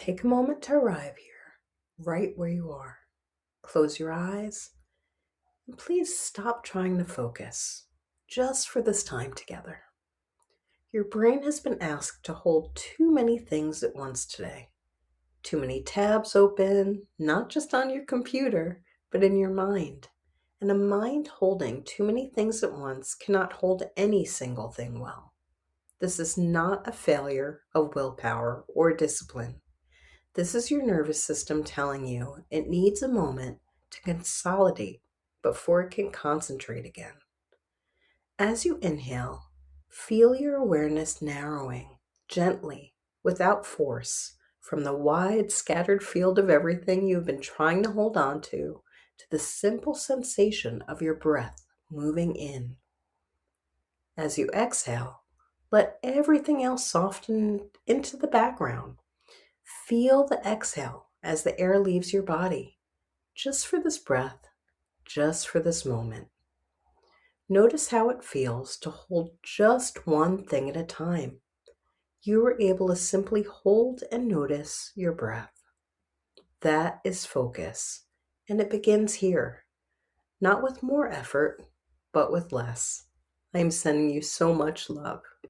Take a moment to arrive here, right where you are. Close your eyes and please stop trying to focus just for this time together. Your brain has been asked to hold too many things at once today. Too many tabs open, not just on your computer, but in your mind. And a mind holding too many things at once cannot hold any single thing well. This is not a failure of willpower or discipline. This is your nervous system telling you it needs a moment to consolidate before it can concentrate again. As you inhale, feel your awareness narrowing gently, without force, from the wide, scattered field of everything you've been trying to hold on to the simple sensation of your breath moving in. As you exhale, let everything else soften into the background. Feel the exhale as the air leaves your body, just for this breath, just for this moment. Notice how it feels to hold just one thing at a time. You are able to simply hold and notice your breath. That is focus, and it begins here, not with more effort, but with less. I am sending you so much love.